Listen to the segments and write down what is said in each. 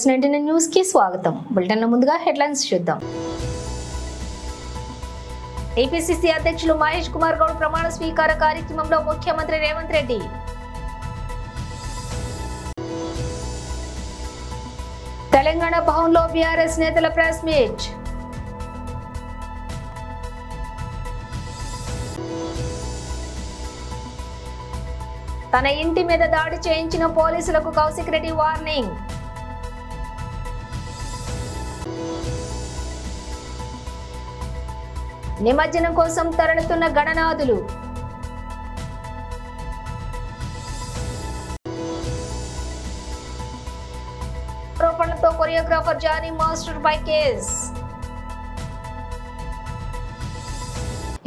BS19 news కి స్వాగతం. Bulletin ముందుగా హెడ్లైన్స్ చూద్దాం. APCC అధ్యక్షులు మహేష్ కుమార్ గౌడ్ ప్రమాణ స్వీకార కార్యక్రమంలో ముఖ్యమంత్రి రేవంత్ రెడ్డి. తెలంగాణ భవన్లో BRS నేతల ప్రెస్ మీట్. తన ఇంటి మీద దాడి చేయించిన పోలీసులకు కౌశిక్ రెడ్డి వార్నింగ్. నిమజ్జనం కోసం తరలుతున్న గణనాథులు. ఆరోపణలతో కొరియోగ్రాఫర్ జానీ మాస్టర్ పై కేస్.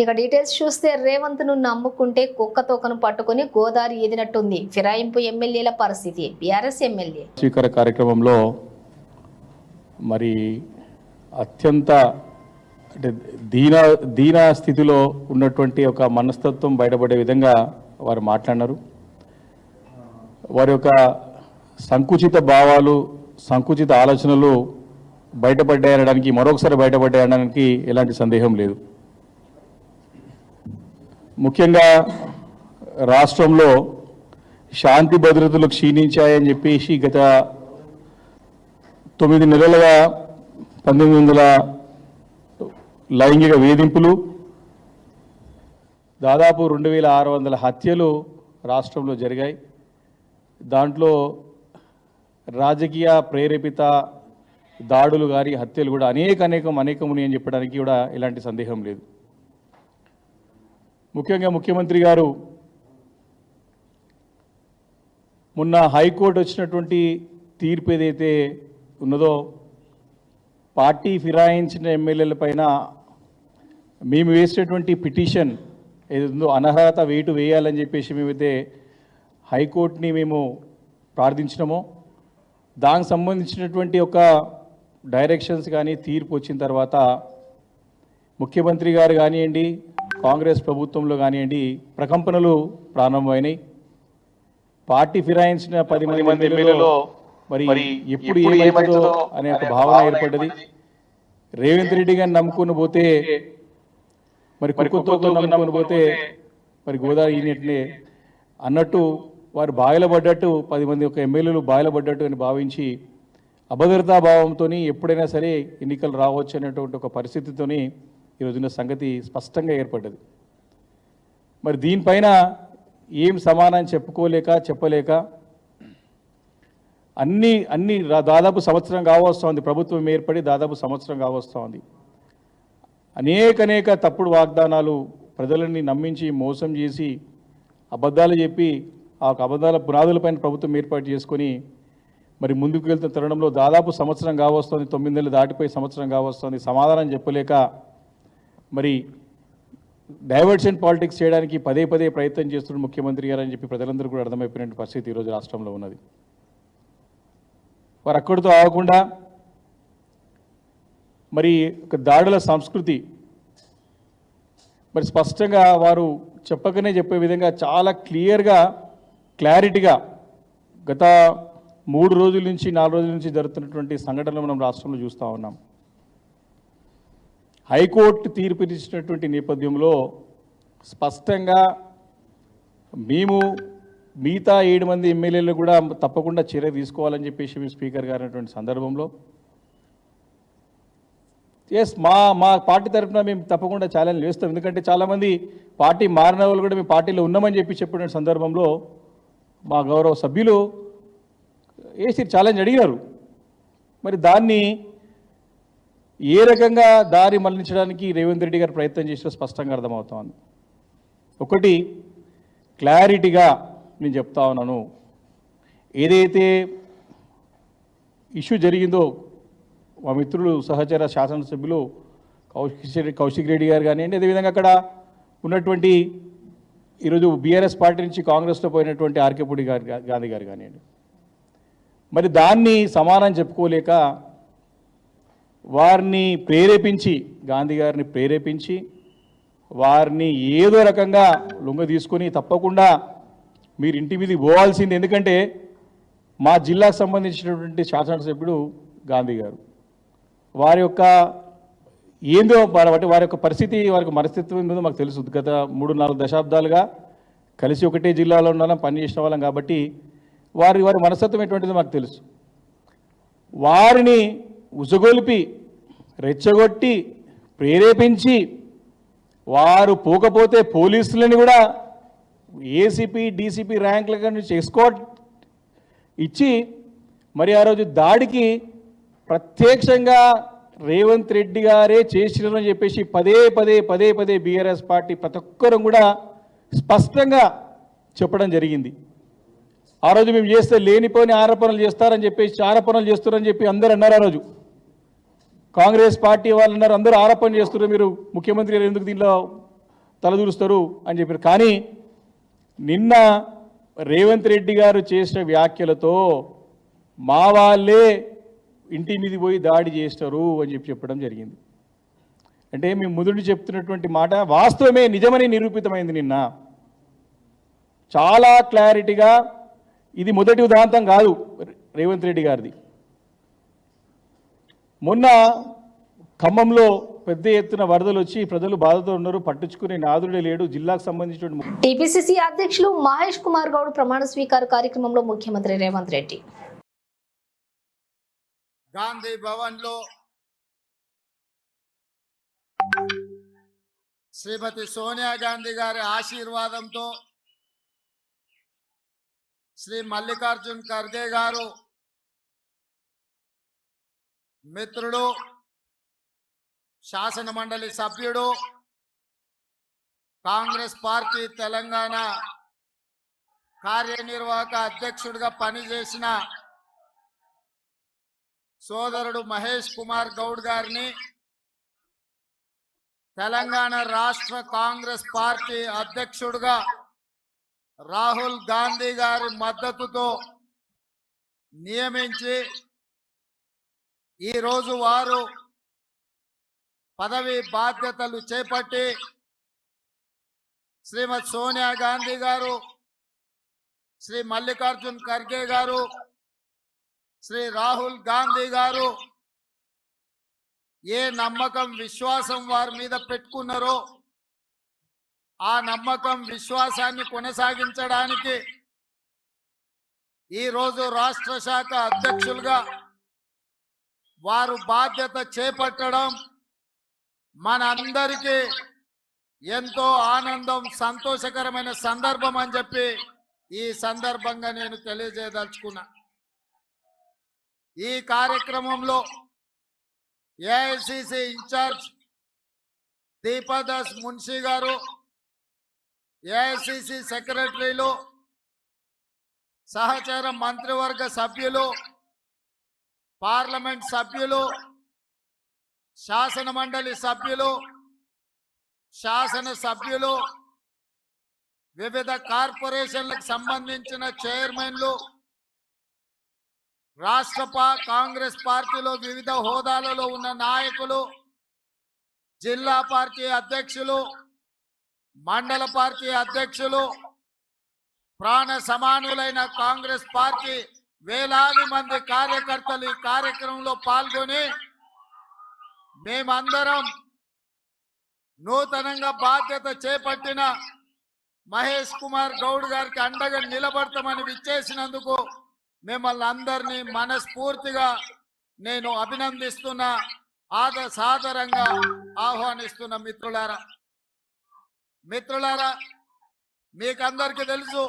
ఇక డీటెయిల్స్ చూస్తే రేవంత్ ను నమ్ముకుంటే కుక్క తోకను పట్టుకుని గోదావరి ఎదినట్టుంది ఫిరాయింపు ఎమ్మెల్యేల పరిస్థితి. BRS ఎమ్మెల్యే స్వీకార కార్యక్రమంలో మరి అత్యంత అంటే దీన స్థితిలో ఉన్నటువంటి ఒక మనస్తత్వం బయటపడే విధంగా వారు మాట్లాడినారు. వారి యొక్క సంకుచిత భావాలు సంకుచిత ఆలోచనలు బయటపడ్డాయనడానికి మరొకసారి బయటపడ్డాయనడానికి ఎలాంటి సందేహం లేదు. ముఖ్యంగా రాష్ట్రంలో శాంతి భద్రతలు క్షీణించాయని చెప్పేసి గత 9 నెలలుగా 1900 లైంగిక వేధింపులు, దాదాపు 2600 హత్యలు రాష్ట్రంలో జరిగాయి. దాంట్లో రాజకీయ ప్రేరేపిత దాడులు కానీ హత్యలు కూడా అనేకముని అని చెప్పడానికి కూడా ఎలాంటి సందేహం లేదు. ముఖ్యంగా ముఖ్యమంత్రి గారు మొన్న హైకోర్టు వచ్చినటువంటి తీర్పు ఏదైతే ఉన్నదో పార్టీ ఫిరాయించిన ఎమ్మెల్యేల పైన మేము వేసినటువంటి పిటిషన్ ఏదో అనర్హత వేటు వేయాలని చెప్పేసి మేమైతే హైకోర్టుని మేము ప్రార్థించినామో దానికి సంబంధించినటువంటి ఒక డైరెక్షన్స్ కానీ తీర్పు వచ్చిన తర్వాత ముఖ్యమంత్రి గారు కానివ్వండి, కాంగ్రెస్ ప్రభుత్వంలో కానివ్వండి ప్రకంపనలు ప్రారంభమైనాయి. పార్టీ ఫిరాయించిన 10 మంది ఎమ్మెల్యేలలో మరి ఎప్పుడు ఏమవుతుందో అనే ఒక భావన ఏర్పడ్డది. రేవంత్ రెడ్డి గారిని నమ్ముకుని పోతే మరి కుక్కతో నమ్ముకుని పోతే మరి గోదావరి ఈనట్లే అన్నట్టు వారు బాయలపడ్డట్టు 10 మంది ఒక ఎమ్మెల్యేలు బాయలపడ్డట్టు అని భావించి అభద్రతా భావంతో ఎప్పుడైనా సరే ఎన్నికలు రావచ్చు అనేటువంటి ఒక పరిస్థితితోని ఈరోజున సంగతి స్పష్టంగా ఏర్పడ్డది. మరి దీనిపైన ఏం సమాధానం చెప్పలేక అన్ని దాదాపు సంవత్సరం కావస్తోంది. ప్రభుత్వం ఏర్పడి దాదాపు సంవత్సరం కావస్తోంది. అనేక తప్పుడు వాగ్దానాలు ప్రజలని నమ్మించి మోసం చేసి అబద్ధాలు చెప్పి ఆ అబద్ధాల పునాదులపైన ప్రభుత్వం ఏర్పాటు చేసుకొని మరి ముందుకు వెళ్తున్న తరుణంలో దాదాపు సంవత్సరం కావస్తోంది. 9 నెలలు దాటిపోయి సంవత్సరం కావస్తోంది. సమాధానం చెప్పలేక మరి డైవర్షన్ పాలిటిక్స్ చేయడానికి పదే ప్రయత్నం చేస్తున్న ముఖ్యమంత్రి గారు అని చెప్పి ప్రజలందరూ కూడా అర్థమైపోయిన పరిస్థితి ఈరోజు రాష్ట్రంలో ఉన్నది. వారు అక్కడితో ఆగకుండా మరి ఒక దాడుల సంస్కృతి మరి స్పష్టంగా వారు చెప్పే విధంగా చాలా క్లారిటీగా గత 3 రోజుల నుంచి 4 రోజుల నుంచి జరుగుతున్నటువంటి సంఘటనలు మనం రాష్ట్రంలో చూస్తూ ఉన్నాం. హైకోర్టు తీర్పు ఇచ్చినటువంటి నేపథ్యంలో స్పష్టంగా మేము మిగతా 7 మంది ఎమ్మెల్యేలు కూడా తప్పకుండా చర్య తీసుకోవాలని చెప్పేసి స్పీకర్ గారు అన్నటువంటి సందర్భంలో మా పార్టీ తరఫున మేము తప్పకుండా ఛాలెంజ్ వేస్తాం. ఎందుకంటే చాలామంది పార్టీ మారిన వాళ్ళు కూడా మేము పార్టీలో ఉన్నామని చెప్పిన సందర్భంలో మా గౌరవ సభ్యులు వేసి ఛాలెంజ్ అడిగారు. మరి దాన్ని ఏ రకంగా దారి మళ్లించడానికి రేవంత్ రెడ్డి గారు ప్రయత్నం చేసినా స్పష్టంగా అర్థమవుతోంది. ఒకటి క్లారిటీగా నేను చెప్తా ఉన్నాను, ఏదైతే ఇష్యూ జరిగిందో మా మిత్రులు సహచర శాసనసభ్యులు కౌశిక్ రెడ్డి గారు కానివ్వండి, అదేవిధంగా అక్కడ ఉన్నటువంటి ఈరోజు BRS పార్టీ నుంచి కాంగ్రెస్లో పోయినటువంటి ఆర్కేపూడి గాంధీ గారు కానివ్వండి, మరి దాన్ని సమానం చెప్పుకోలేక వారిని ప్రేరేపించి గాంధీ గారిని ప్రేరేపించి వారిని ఏదో రకంగా లొంగ తీసుకొని తప్పకుండా మీరు ఇంటి మీదకి పోవాల్సింది, ఎందుకంటే మా జిల్లాకు సంబంధించినటువంటి శాసనసభ్యుడు గాంధీ గారు. వారి యొక్క ఏందో వారి యొక్క పరిస్థితి, వారి యొక్క మనస్తత్వం ఏందో మాకు తెలుసు. గత 3-4 దశాబ్దాలుగా కలిసి ఒకటే జిల్లాలో ఉన్నాం, పనిచేసిన వాళ్ళం కాబట్టి వారి మనస్తత్వం ఎటువంటిదో మాకు తెలుసు. వారిని ఉసగొలిపి, రెచ్చగొట్టి, ప్రేరేపించి, వారు పోకపోతే పోలీసులని కూడా ఏసీపీ డీసీపీ ర్యాంకుల నుంచి ఎస్కాట్ ఇచ్చి మరి ఆ రోజు దాడికి ప్రత్యక్షంగా రేవంత్ రెడ్డి గారే చేసినారని చెప్పేసి పదే బీఆర్ఎస్ పార్టీ ప్రతి ఒక్కరూ కూడా స్పష్టంగా చెప్పడం జరిగింది. ఆ రోజు మేము చేస్తే లేనిపోని ఆరోపణలు చేస్తారని చెప్పేసి, ఆరోపణలు చేస్తారని చెప్పి అందరూ అన్నారు. ఆ రోజు కాంగ్రెస్ పార్టీ వాళ్ళు అన్నారు, అందరూ ఆరోపణ చేస్తున్నారు, మీరు ముఖ్యమంత్రి గారు ఎందుకు దీనిలో తలదూరుస్తారు అని చెప్పారు. కానీ నిన్న రేవంత్ రెడ్డి గారు చేసిన వ్యాఖ్యలతో మా వాళ్ళే ఇంటి మీద పోయి దాడి చేస్తారు అని చెప్పడం జరిగింది. అంటే మేము మొదటి చెప్తున్నటువంటి మాట వాస్తవమే, నిజమని నిరూపితమైంది. నిన్న చాలా క్లారిటీగా ఇది మొదటి ఉదాంతం కాదు రేవంత్ రెడ్డి గారిది. మొన్న ఖమ్మంలో పెద్ద ఎత్తున వరదలు వచ్చి ప్రజలు బాధతో ఉన్నారు, పట్టించుకునే నాదుడే లేడు. జిల్లాకు సంబంధించిన టీపీసీసీ అధ్యక్షులు మహేష్ కుమార్ గౌడ్ ప్రమాణ స్వీకార కార్యక్రమంలో ముఖ్యమంత్రి రేవంత్ రెడ్డి గాంధీ భవన్ లో శ్రీమతి సోనియా గాంధీ గారి ఆశీర్వాదంతో శ్రీ మల్లికార్జున్ ఖర్గే గారు మిత్రుడు, శాసన మండలి సభ్యుడు, కాంగ్రెస్ పార్టీ తెలంగాణ కార్యనిర్వాహక అధ్యక్షుడిగా పనిచేసిన సోదరుడు మహేష్ కుమార్ గౌడ్ గారిని తెలంగాణ రాష్ట్ర కాంగ్రెస్ పార్టీ అధ్యక్షుడిగా రాహుల్ గాంధీ గారి మద్దతుతో నియమించి ఈరోజు వారు పదవి బాధ్యతలు చేపట్టి శ్రీమతి సోనియా గాంధీ గారు, శ్రీ మల్లికార్జున్ ఖర్గే గారు, శ్రీ రాహుల్ గాంధీ గారు ఏ నమ్మకం విశ్వాసం వారి మీద పెట్టుకున్నారో ఆ నమ్మకం విశ్వాసాన్ని కొనసాగించడానికి ఈరోజు రాష్ట్ర శాఖ అధ్యక్షులుగా వారు బాధ్యత చేపట్టడం మనందరికీ ఎంతో ఆనందం, సంతోషకరమైన సందర్భం అని చెప్పి ఈ సందర్భంగా నేను తెలియజేయదలుచుకున్నా. ఈ కార్యక్రమంలో ఏఐసిసి ఇన్ఛార్జ్ దీపాదాస్ మున్షి గారు, ఏఐసిసి సెక్రటరీలు, సహచర మంత్రివర్గ సభ్యులు, పార్లమెంట్ సభ్యులు, శాసన మండలి సభ్యులు, శాసన సభ్యులు, వివిధ కార్పొరేషన్లకు సంబంధించిన చైర్మన్లు, రాష్ట్ర కాంగ్రెస్ పార్టీలో వివిధ హోదాలలో ఉన్న నాయకులు, జిల్లా పార్టీ అధ్యక్షులు, మండల పార్టీ అధ్యక్షులు, ప్రాణ సమానులైన కాంగ్రెస్ పార్టీ వేలాది మంది కార్యకర్తలు ఈ కార్యక్రమంలో పాల్గొని మేమందరం నూతనంగా బాధ్యత చేపట్టిన మహేష్ కుమార్ గౌడ్ గారికి అండగా నిలబడతామని విచ్చేసినందుకు మిమ్మల్ని అందరినీ మనస్ఫూర్తిగా నేను అభినందిస్తున్నా, సాదరంగా ఆహ్వానిస్తున్న మిత్రులారా, మీకందరికీ తెలుసు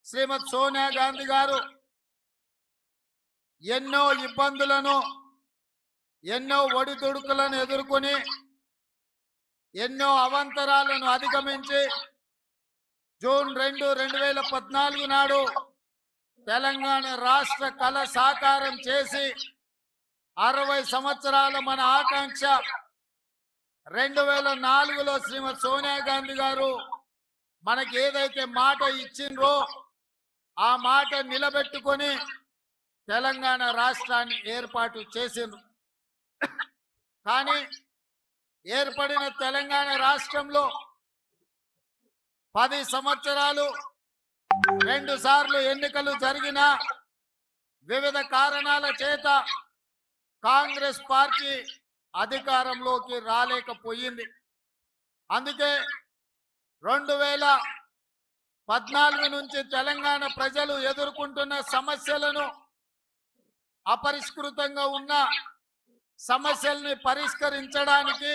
శ్రీమతి సోనియా గాంధీ గారు ఎన్నో ఇబ్బందులను, ఎన్నో ఒడిదుడుకులను ఎదుర్కొని, ఎన్నో అవాంతరాలను అధిగమించి జూన్ 2, 2014 నాడు తెలంగాణ రాష్ట్ర కళ సాకారం చేసి 60 సంవత్సరాల మన ఆకాంక్ష 2004లో శ్రీమతి సోనియా గాంధీ గారు మనకి ఏదైతే మాట ఇచ్చిండ్రో ఆ మాట నిలబెట్టుకొని తెలంగాణ రాష్ట్రాన్ని ఏర్పాటు చేసిండ్రు. కానీ ఏర్పడిన తెలంగాణ రాష్ట్రంలో 10 సంవత్సరాలు 2 సార్లు ఎన్నికలు జరిగినా వివిధ కారణాల చేత కాంగ్రెస్ పార్టీ అధికారంలోకి రాలేకపోయింది. అందుకే 2014 నుంచి తెలంగాణ ప్రజలు ఎదుర్కొంటున్న సమస్యలను, అపరిష్కృతంగా ఉన్న సమస్యల్ని పరిష్కరించడానికి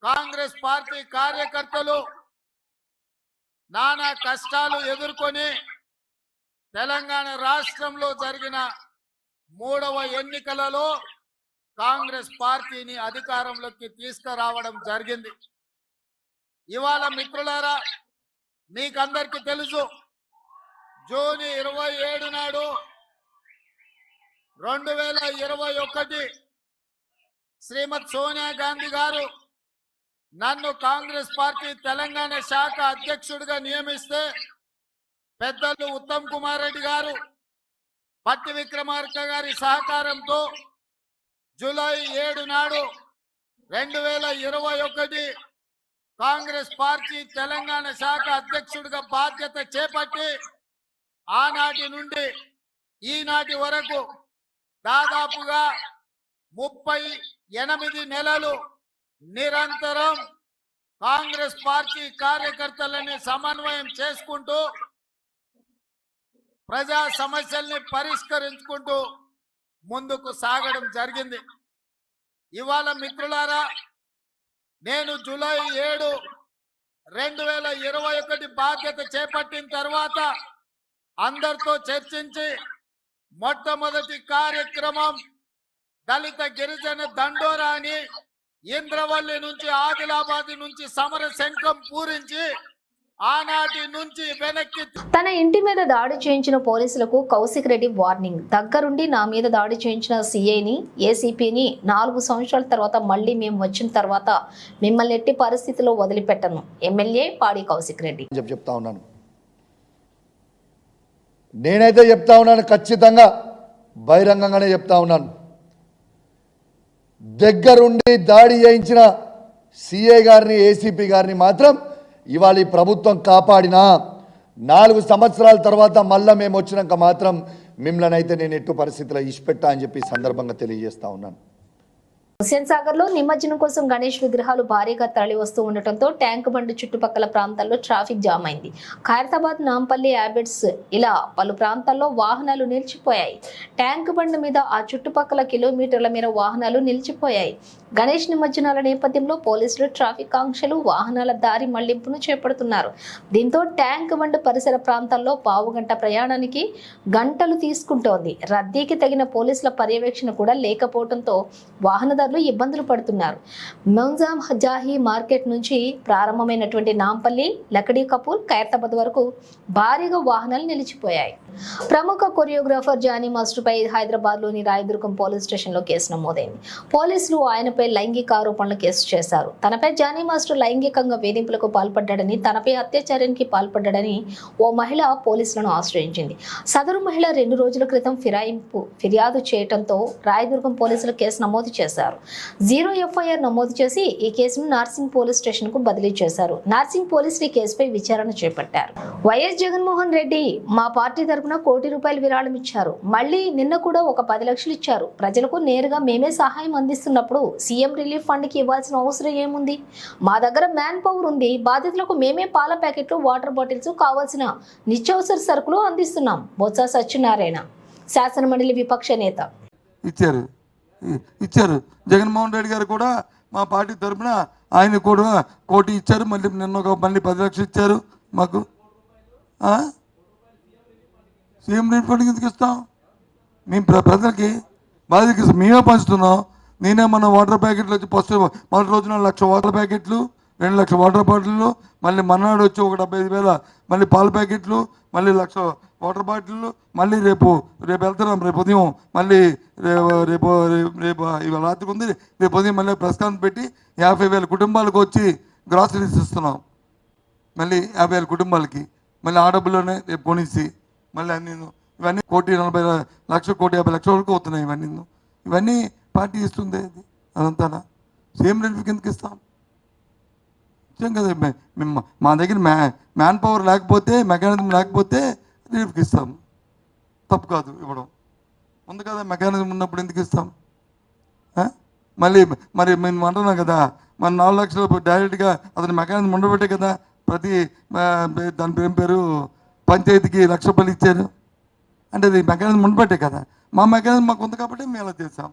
కాంగ్రెస్ పార్టీ కార్యకర్తలు నానా కష్టాలు ఎదుర్కొని తెలంగాణ రాష్ట్రంలో జరిగిన 3వ ఎన్నికలలో కాంగ్రెస్ పార్టీని అధికారంలోకి తీసుకురావడం జరిగింది. ఇవాళ మిత్రులారా, మీకందరికీ తెలుసు, జూన్ 27 నాడు 2021 శ్రీమతి సోనియా గాంధీ గారు నన్ను కాంగ్రెస్ పార్టీ తెలంగాణ శాఖ అధ్యక్షుడిగా నియమిస్తే పెద్దలు ఉత్తమ్ కుమార్ రెడ్డి గారు, పట్టి విక్రమార్క గారి సహకారంతో జూలై 7 నాడు 2021 కాంగ్రెస్ పార్టీ తెలంగాణ శాఖ అధ్యక్షుడిగా బాధ్యత చేపట్టి ఆనాటి నుండి ఈనాటి వరకు దాదాపుగా 38 నెలలు నిరంతరం కాంగ్రెస్ పార్టీ కార్యకర్తలని సమన్వయం చేసుకుంటూ ప్రజా సమస్యల్ని పరిష్కరించుకుంటూ ముందుకు సాగడం జరిగింది. ఇవాళ మిత్రులారా, నేను జూలై 7, 2021 బాధ్యత చేపట్టిన తర్వాత అందరితో చర్చించి మొట్టమొదటి కార్యక్రమం దళిత గిరిజన దండోరాని ఇంద్రవల్లి నుంచి ఆదిలాబాద్ నుంచి సమర శంఖం పూరించి ఆనాటి నుంచి వెనక్కి. తన ఇంటి మీద దాడి చేయించిన పోలీసులకు కౌశిక్ రెడ్డి వార్నింగ్. దగ్గరుండి నా మీద దాడి చేయించిన సిఐని, ఏసీపీని 4 సంవత్సరాల తర్వాత మళ్ళీ మేము వచ్చిన తర్వాత మిమ్మల్ని ఎట్టి పరిస్థితిలో వదిలిపెట్టను. ఎమ్మెల్యే పాడి కౌశిక్ రెడ్డి చెప్తా ఉన్నాను. నేనైతే చెప్తా ఉన్నాను, ఖచ్చితంగా బహిరంగంగానే చెప్తా ఉన్నాను. దగ్గరుండి దాడి చేయించిన సిఐ గారిని, ఏసీపీ గారిని మాత్రం ఇవాళ ఈ ప్రభుత్వం కాపాడినా 4 సంవత్సరాల తర్వాత మళ్ళీ మేము వచ్చినాక మాత్రం మిమ్మల్ని అయితే నేను ఎట్టు పరిస్థితిలో ఇష్టపెట్టా అని చెప్పి సందర్భంగా తెలియజేస్తా ఉన్నాను. హుస్సేన్ సాగర్ లో నిమజ్జనం కోసం గణేష్ విగ్రహాలు భారీగా తరలి వస్తూ ఉండటంతో ట్యాంక్ బండ్ చుట్టుపక్కల ప్రాంతాల్లో ట్రాఫిక్ జామ్ అయింది. ఖైరతాబాద్, నాంపల్లి, యాబిడ్స్ ఇలా పలు ప్రాంతాల్లో వాహనాలు నిలిచిపోయాయి. ట్యాంక్ బండ్ మీద ఆ చుట్టుపక్కల కిలోమీటర్ల మేర వాహనాలు నిలిచిపోయాయి. గణేష్ నిమజ్జనాల నేపథ్యంలో పోలీసులు ట్రాఫిక్ ఆంక్షలు, వాహనాల దారి మళ్లింపును చేపడుతున్నారు. దీంతో ట్యాంక్ బండ్ పరిసర ప్రాంతాల్లో పావుగంట ప్రయాణానికి గంటలు తీసుకుంటోంది. రద్దీకి తగిన పోలీసుల పర్యవేక్షణ కూడా లేకపోవడంతో వాహనదారులు ఇబ్బందులు పడుతున్నారు. మౌజాం జాహీ మార్కెట్ నుంచి ప్రారంభమైనటువంటి నాంపల్లి, లకడీ కపూర్, ఖైరతాబాద్ వరకు భారీగా వాహనాలు నిలిచిపోయాయి. ప్రముఖ కొరియోగ్రాఫర్ జానీ మాస్టర్ పై హైదరాబాద్ లోని రాయదుర్గం పోలీస్ స్టేషన్ లో కేసు నమోదైంది. పోలీసులు ఆయనపై లైంగిక ఆరోపణలు కేసు చేశారు. తనపై జానీ మాస్టర్ లైంగికంగా వేధింపులకు పాల్పడ్డాడని, తనపై అత్యాచారానికి పాల్పడ్డాడని ఓ మహిళ పోలీసులను ఆశ్రయించింది. సదరు మహిళ 2 రోజుల క్రితం ఫిర్యాదు చేయడంతో రాయదుర్గం పోలీసులు కేసు నమోదు చేశారు. 0 ఎఫ్ఐఆర్ నమోదు చేసి ఈ కేసును నార్సింగ్ పోలీస్ స్టేషన్ కు బదిలీ చేశారు. నార్సింగ్ పోలీసులు ఈ కేసుపై విచారణ చేపట్టారు. వైఎస్ జగన్మోహన్ రెడ్డి మా పార్టీ తరపున ₹1 కోటి విరాళం ఇచ్చారు. మళ్ళీ నిన్న కూడా ఒక 10 లక్షలు ఇచ్చారు. ప్రజలకు నేరుగా మేమే సహాయం అందిస్తున్నప్పుడు సీఎం రిలీఫ్ ఫండ్ కి ఇవ్వాల్సిన అవసరం ఏముంది? మా దగ్గర మ్యాన్ పవర్ ఉంది. బాధితులకు మేమే పాల ప్యాకెట్లు, వాటర్ బాటిల్స్, కావాల్సిన నిత్యావసర సరుకులు అందిస్తున్నాం. బొత్స సత్యనారాయణ శాసనమండలి విపక్ష నేత ఇచ్చారు. జగన్మోహన్ రెడ్డి గారు కూడా మా పార్టీ తరఫున ఆయన కూడా ₹1 కోటి ఇచ్చారు. మళ్ళీ నిన్న మళ్ళీ 10 లక్షలు ఇచ్చారు మాకు. సీఎం రిలీఫ్ ఫండ్కి ఎందుకు ఇస్తాం? మేము ప్రజలకి బాధ్యత మేమే పంచుతున్నాం. నేనే మన వాటర్ ప్యాకెట్లు వచ్చి ఫస్ట్ మొదటి రోజున 1,00,000 వాటర్ ప్యాకెట్లు, 2 లక్షల వాటర్ బాటిళ్ళు, మళ్ళీ మన్నాడు వచ్చి ఒక 75,000 మళ్ళీ పాల ప్యాకెట్లు, మళ్ళీ 1,00,000 వాటర్ బాటిళ్ళు, మళ్ళీ రేపు వెళ్తున్నాం. రేపు ఉదయం మళ్ళీ రేపు ఇవాళ రాత్రికి ఉంది. రేపు ఉదయం మళ్ళీ ప్రెస్ కాన్ఫరెన్స్ పెట్టి 50,000 కుటుంబాలకు వచ్చి గ్రాసరీస్ ఇస్తున్నాం. మళ్ళీ 50,000 కుటుంబాలకి మళ్ళీ ఆ డబ్బుల్లోనే రేపు కొనిసి మళ్ళీ అన్నీ ఇవన్నీ ₹1,40,00,000, ₹1,50,00,000 వరకు అవుతున్నాయి. ఇవన్నీ పార్టీ ఇస్తుంది. అదంతా సీఎం రిలీఫ్కి ఎందుకు ఇస్తాం? నిజం కదా. మేము మా దగ్గర మ్యాన్ పవర్ లేకపోతే, మెకానిజం లేకపోతే రిలీఫ్కి ఇస్తాం. తప్పు కాదు ఇవ్వడం. ఉంది కదా మెకానిజం ఉన్నప్పుడు ఎందుకు ఇస్తాం? మళ్ళీ మరి మేము అంటున్నాం కదా, మన 4 లక్షలు డైరెక్ట్గా అతని మెకానిజం ఉండబట్టే కదా ప్రతి దాని పేరు పంచాయతీకి 1 లక్ష రూపాయలు ఇచ్చారు. అంటే అది మెకానిజం ఉండబట్టే కదా, మా మెకానిజం మాకు ఉంది కాబట్టి మేము అలా చేసాం.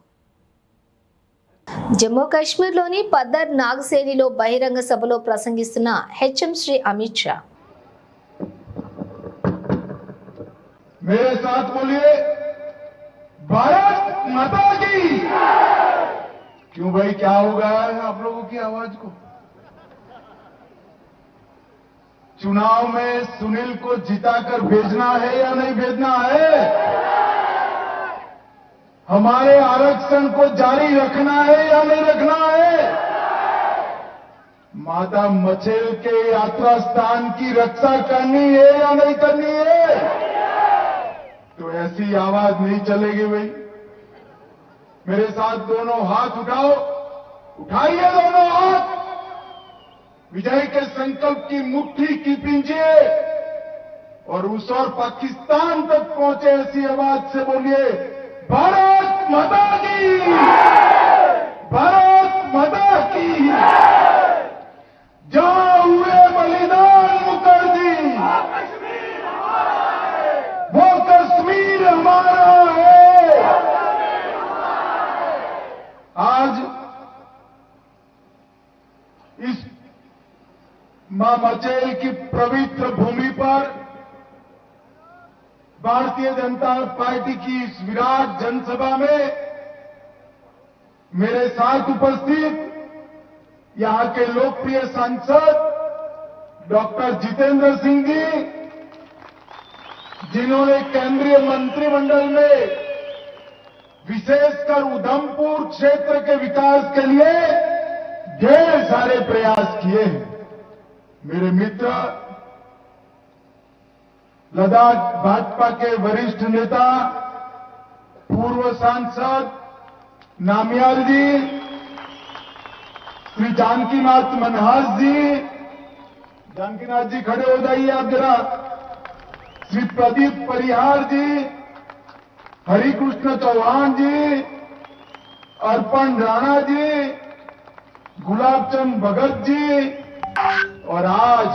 జమ్మూ కాశ్మీర్లోని పద్దర్ నాగసేనిలో బహిరంగ సభలో ప్రసంగిస్తున్న హెచ్ఎం శ్రీ అమిత్ షా. मेरे साथ बोलिए भारत माता की। क्यों भाई, क्या हो गया है आप लोगों की आवाज को? चुनाव में सुनील को जिताकर भेजना है या नहीं भेजना है? हमारे आरक्षण को जारी रखना है या नहीं रखना है? माता मछेल के यात्रा स्थान की रक्षा करनी है या नहीं करनी है? तो ऐसी आवाज नहीं चलेगी भाई। मेरे साथ दोनों हाथ उठाओ, उठाइए दोनों हाथ, विजय के संकल्प की मुट्ठी की कीजिए और उस और पाकिस्तान तक पहुंचे ऐसी आवाज से बोलिए भारत माता की, भारत माता की। जहां हुए बलिदान मुखर्जी, वो कश्मीर हमारा है। आज इस मां मचेल की पवित्र भूमि पर भारतीय जनता पार्टी की इस विराट जनसभा में मेरे साथ उपस्थित यहां के लोकप्रिय सांसद डॉक्टर जितेंद्र सिंह जी, जिन्होंने केंद्रीय मंत्रिमंडल में विशेषकर उधमपुर क्षेत्र के विकास के लिए ढेर सारे प्रयास किए हैं। मेरे मित्र लद्दाख भाजपा के वरिष्ठ नेता पूर्व सांसद नामियार जी, श्री जानकीनाथ मनहास जी, जानकीनाथ जी खड़े हो जाइए आप जरा, श्री प्रदीप परिहार जी, हरिकृष्ण चौहान जी, अर्पण राणा जी, गुलाबचंद भगत जी, और आज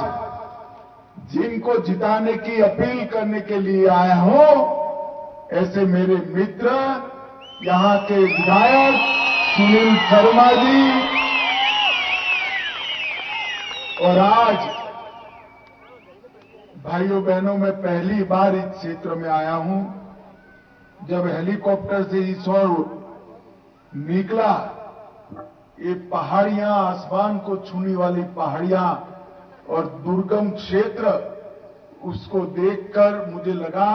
जिनको जिताने की अपील करने के लिए आया हूं ऐसे मेरे मित्र यहां के विधायक सुनील शर्मा जी। और आज भाइयों बहनों, मैं पहली बार इस क्षेत्र में आया हूं। जब हेलीकॉप्टर से इस ओर निकला, ये पहाड़ियां, आसमान को छूने वाली पहाड़ियां और दुर्गम क्षेत्र, उसको देखकर मुझे लगा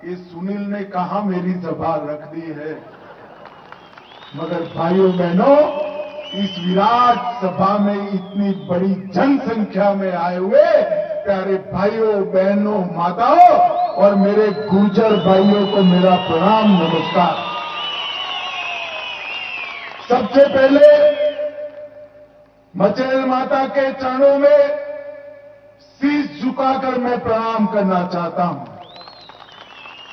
कि सुनील ने कहां मेरी सभा रख दी है। मगर भाइयों बहनों, इस विराट सभा में इतनी बड़ी जनसंख्या में आए हुए प्यारे भाइयों बहनों, माताओं और मेरे गुर्जर भाइयों को मेरा प्रणाम, नमस्कार। सबसे पहले मचेल माता के चरणों में शीश झुकाकर मैं प्रणाम करना चाहता हूं।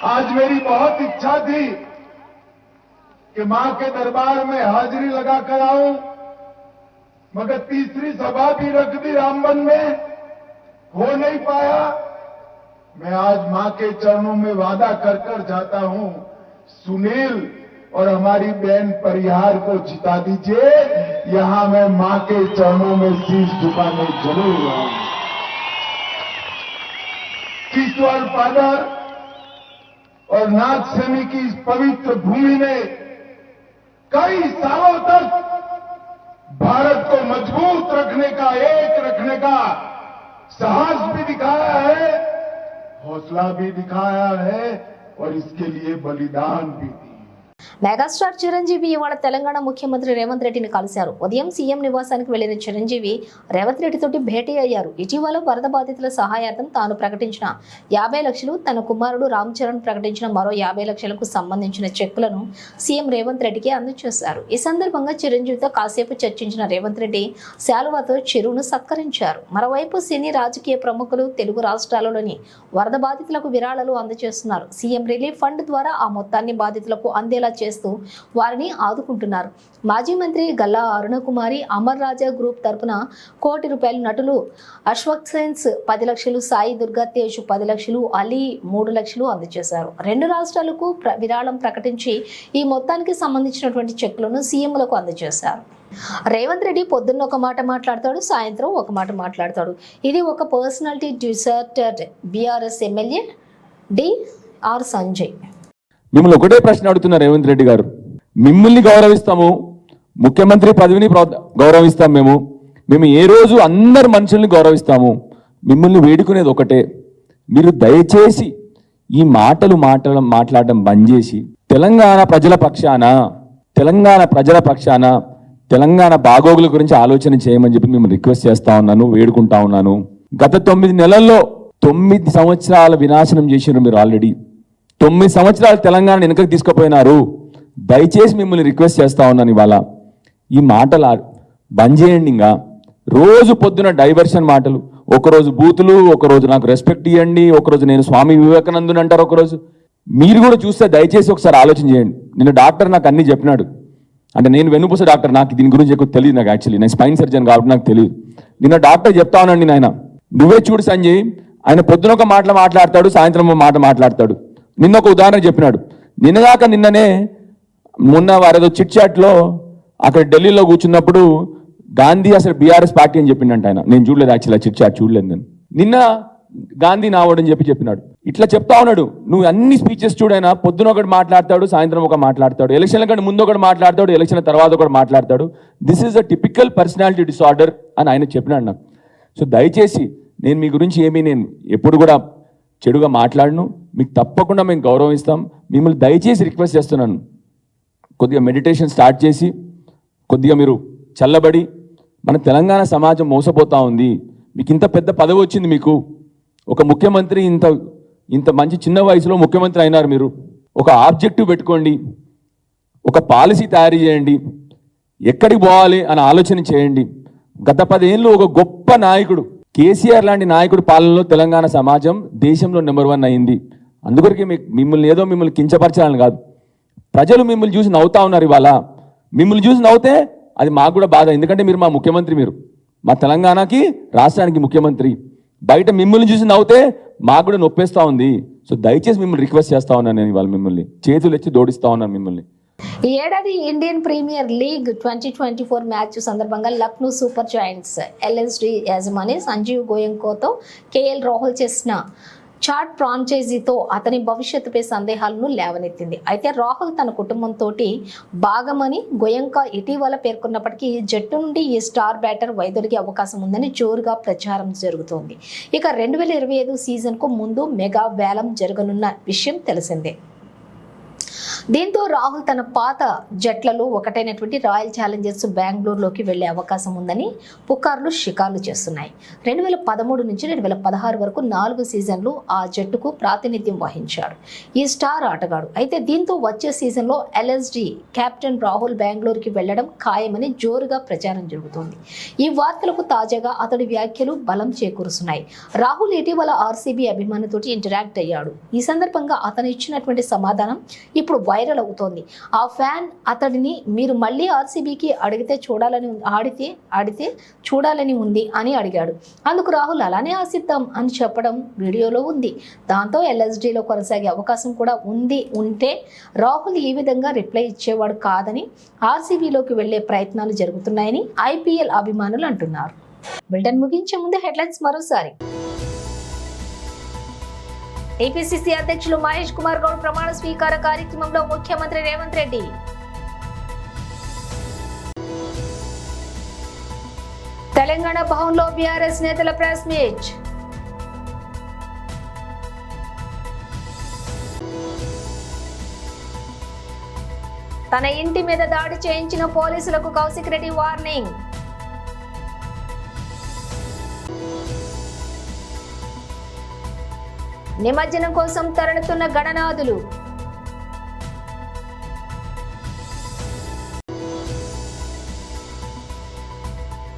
आज मेरी बहुत इच्छा थी कि मां के दरबार में हाजिरी लगाकर आऊं, मगर तीसरी सभा भी रख दी रामबन में, हो नहीं पाया। मैं आज मां के चरणों में वादा कर कर जाता हूं, सुनील और हमारी बहन परिहार को जिता दीजिए, यहां मैं मां के चरणों में शीश झुकाने जरूर आऊंगा। ईश्वर पादर और नागसेनी की इस पवित्र भूमि ने कई सालों तक भारत को मजबूत रखने का, एक रखने का साहस भी दिखाया है, हौसला भी दिखाया है और इसके लिए बलिदान भी दिया। మెగాస్టార్ చిరంజీవి ఇవాళ తెలంగాణ ముఖ్యమంత్రి రేవంత్ రెడ్డిని కలిశారు. ఉదయం సీఎం నివాసానికి వెళ్లిన చిరంజీవి రేవంత్ రెడ్డితోటి భేటీ అయ్యారు. ఇటీవల వరద బాధితుల సహాయార్థం తాను ప్రకటించిన 50 లక్షలు, తన కుమారుడు రామ్ చరణ్ ప్రకటించిన మరో 50 లక్షలకు సంబంధించిన చెక్కులను సీఎం రేవంత్ రెడ్డికి అందజేశారు. ఈ సందర్భంగా చిరంజీవితో కాసేపు చర్చించిన రేవంత్ రెడ్డి శాలువాతో చిరును సత్కరించారు. మరోవైపు సినీ రాజకీయ ప్రముఖులు తెలుగు రాష్ట్రాలలోని వరద బాధితులకు విరాళాలు అందజేస్తున్నారు. సీఎం రిలీఫ్ ఫండ్ ద్వారా ఆ మొత్తాన్ని బాధితులకు అందేలా చేస్తూ వారిని ఆదుకుంటున్నారు. మాజీ మంత్రి గల్లా అరుణకుమారి అమర్ రాజా గ్రూప్ తరపున ₹1 కోటి నటులు అశ్వక్ సేన్స్ 10 లక్షలు, సాయి దుర్గా తేజ్ 10 లక్షలు, అలీ 3 లక్షలు అందజేశారు. 2 రాష్ట్రాలకు విరాళం ప్రకటించి ఈ మొత్తానికి సంబంధించినటువంటి చెక్కులను సీఎంలకు అందజేశారు. రేవంత్ రెడ్డి పొద్దున్న ఒక మాట మాట్లాడతాడు, సాయంత్రం ఒక మాట మాట్లాడతాడు. ఇది ఒక personality deserted BRS MLA Dr Sanjay. మిమ్మల్ని ఒకటే ప్రశ్న అడుగుతున్నా రేవంత్ రెడ్డి గారు, మిమ్మల్ని గౌరవిస్తాము, ముఖ్యమంత్రి పదవిని గౌరవిస్తాం, మేము ఏ రోజు అందరు మనుషుల్ని గౌరవిస్తాము. మిమ్మల్ని వేడుకునేది ఒకటే, మీరు దయచేసి ఈ మాట్లాడడం బంద్ చేసి తెలంగాణ ప్రజల పక్షాన తెలంగాణ బాగోగుల గురించి ఆలోచన చేయమని చెప్పి మిమ్మల్ని రిక్వెస్ట్ చేస్తా ఉన్నాను, వేడుకుంటా ఉన్నాను. గత 9 నెలల్లో 9 సంవత్సరాల వినాశనం చేసినారు మీరు. ఆల్రెడీ 9 సంవత్సరాలు తెలంగాణ వెనుకకు తీసుకుపోయినారు. దయచేసి మిమ్మల్ని రిక్వెస్ట్ చేస్తా ఉన్నాను, ఇవాళ ఈ మాటలు బంద్ చేయండి. ఇంకా రోజు పొద్దున డైవర్షన్ మాటలు, ఒకరోజు బూతులు, ఒకరోజు నాకు రెస్పెక్ట్ ఇవ్వండి, ఒకరోజు నేను స్వామి వివేకానందుని అంటారు ఒకరోజు. మీరు కూడా చూస్తే దయచేసి ఒకసారి ఆలోచన చేయండి. నిన్న డాక్టర్ నాకు అన్ని చెప్పినాడు, అంటే నేను వెన్నుపూస డాక్టర్, నాకు దీని గురించి ఎక్కువ తెలియదు. నాకు యాక్చువల్లీ నేను స్పైన్ సర్జన్ కాబట్టి నాకు తెలియదు. నిన్న డాక్టర్ చెప్తా ఉన్నాండి, నాయన నువ్వే చూడు సంజయ్, ఆయన పొద్దున ఒక మాట మాట్లాడతాడు, సాయంత్రం ఒక మాట మాట్లాడతాడు. నిన్న ఒక ఉదాహరణ చెప్పినాడు. నిన్ననే మొన్న వారేదో చిట్ చాట్లో అక్కడ ఢిల్లీలో కూర్చున్నప్పుడు గాంధీ అసలు బీఆర్ఎస్ పార్టీ అని చెప్పిండంట ఆయన. నేను చూడలేదు యాక్చువల్లీ, చిట్ చాట్ చూడలేదు నేను. నిన్న గాంధీ నావడని చెప్పినాడు. ఇట్లా చెప్తా ఉన్నాడు. నువ్వు అన్ని స్పీచెస్ చూడైనా పొద్దున ఒకటి మాట్లాడతాడు, సాయంత్రం ఒక మాట్లాడతాడు, ఎలక్షన్ల కంటే ముందు ఒకటి మాట్లాడతాడు, ఎలక్షన్ తర్వాత ఒకటి మాట్లాడతాడు. This is a typical personality disorder అని ఆయన చెప్పినాడు నాకు. సో దయచేసి నేను మీ గురించి నేను ఎప్పుడు కూడా చెడుగా మాట్లాడను, మీకు తప్పకుండా మేము గౌరవిస్తాం. మిమ్మల్ని దయచేసి రిక్వెస్ట్ చేస్తున్నాను, కొద్దిగా మెడిటేషన్ స్టార్ట్ చేసి కొద్దిగా మీరు చల్లబడి, మన తెలంగాణ సమాజం మోసపోతూ ఉంది. మీకు ఇంత పెద్ద పదవి వచ్చింది, మీకు ఒక ముఖ్యమంత్రి, ఇంత మంచి చిన్న వయసులో ముఖ్యమంత్రి అయినారు. మీరు ఒక ఆబ్జెక్టివ్ పెట్టుకోండి, ఒక పాలసీ తయారు చేయండి, ఎక్కడికి పోవాలి అని ఆలోచన చేయండి. గత 10 ఏళ్ళు ఒక గొప్ప నాయకుడు కేసీఆర్ లాంటి నాయకుడు పాలనలో తెలంగాణ సమాజం దేశంలో నెంబర్ 1 అయింది. అందుకొరకే మిమ్మల్ని కించపరచాలని కాదు, ప్రజలు మిమ్మల్ని చూసి నవ్వుతా ఉన్నారు. ఇవాళ మిమ్మల్ని చూసి నవ్వుతే అది మాకు కూడా బాధ, ఎందుకంటే మీరు మా ముఖ్యమంత్రి, మీరు మా తెలంగాణకి రాష్ట్రానికి ముఖ్యమంత్రి. బయట మిమ్మల్ని చూసి నవ్వుతే మాకు కూడా నొప్పేస్తూ ఉంది. సో దయచేసి మిమ్మల్ని రిక్వెస్ట్ చేస్తా ఉన్నాను, నేను ఇవాళ మిమ్మల్ని చేతులు ఎత్తి దోడిస్తా ఉన్నాను మిమ్మల్ని. ఈ ఏడాది ఇండియన్ ప్రీమియర్ లీగ్ 2024 మ్యాచ్ సందర్భంగా లక్నో సూపర్ జైంట్స్ ఎల్ఎస్డి యజమాని సంజీవ్ గోయంకాతో కేఎల్ రాహుల్ చేసిన చాట్ ఫ్రాంచైజీతో అతని భవిష్యత్తుపై సందేహాలను లేవనెత్తింది. అయితే రాహుల్ తన కుటుంబంతో భాగమని గోయంకా ఇటీవల పేర్కొన్నప్పటికీ జట్టు నుండి ఈ స్టార్ బ్యాటర్ వైదొలిగే అవకాశం ఉందని జోరుగా ప్రచారం జరుగుతోంది. ఇక 2025 సీజన్కు ముందు మెగా వేలం జరగనున్న విషయం తెలిసిందే. దీంతో రాహుల్ తన పాత జట్లలో ఒకటైనటువంటి రాయల్ ఛాలెంజర్స్ బెంగళూరులోకి వెళ్లే అవకాశం ఉందని పుకార్లు షికార్లు చేస్తున్నాయి. 2013 నుంచి 2016 వరకు 4 సీజన్లు ఆ జట్టుకు ప్రాతినిధ్యం వహించాడు ఈ స్టార్ ఆటగాడు. అయితే దీంతో వచ్చే సీజన్లో ఎల్ఎస్డి కెప్టెన్ రాహుల్ బెంగళూరుకి వెళ్లడం ఖాయమని జోరుగా ప్రచారం జరుగుతోంది. ఈ వార్తలకు తాజాగా అతడి వ్యాఖ్యలు బలం చేకూరుస్తున్నాయి. రాహుల్ ఇటీవల ఆర్సీబీ అభిమానితోటి ఇంటరాక్ట్ అయ్యాడు. ఈ సందర్భంగా అతను ఇచ్చినటువంటి సమాధానం ఇప్పుడు వైరల్ అవుతోంది. ఆ ఫ్యాన్ అతడిని మీరు మళ్ళీ ఆర్సీబీకి ఆడితే చూడాలని ఉంది అని అడిగాడు. అందుకు రాహుల్ అలానే ఆశిద్దాం అని చెప్పడం వీడియోలో ఉంది. దాంతో ఎల్ఎస్డీలో కొనసాగే అవకాశం కూడా ఉంటే రాహుల్ ఈ విధంగా రిప్లై ఇచ్చేవాడు కాదని ఆర్సీబీలోకి వెళ్లే ప్రయత్నాలు జరుగుతున్నాయని ఐపీఎల్ అభిమానులు అంటున్నారు. బులెటిన్ ముగించే ముందు హెడ్లైన్స్ మరోసారి. ఏపీసీసీ అధ్యక్షులు మహేష్ కుమార్ గౌడ్ ప్రమాణ స్వీకార కార్యక్రమంలో ముఖ్యమంత్రి రేవంత్ రెడ్డి. తెలంగాణ భవన్లో బీఆర్ఎస్ నేతల ప్రెస్ మీట్. తన ఇంటి మీద దాడి చేయించిన పోలీసులకు కౌశిక్ రెడ్డి వార్నింగ్. నిమజ్జనం కోసం తరలుతున్న గణనాథులు.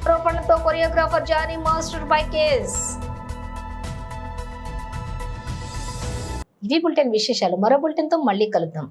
ఆరోపణలతో కొరియోగ్రాఫర్ జానీ మాస్టర్ పై కేస్. ఇవి బులెటిన్ విశేషాలు. మరో బులెటిన్ తో మళ్ళీ కలుద్దాం.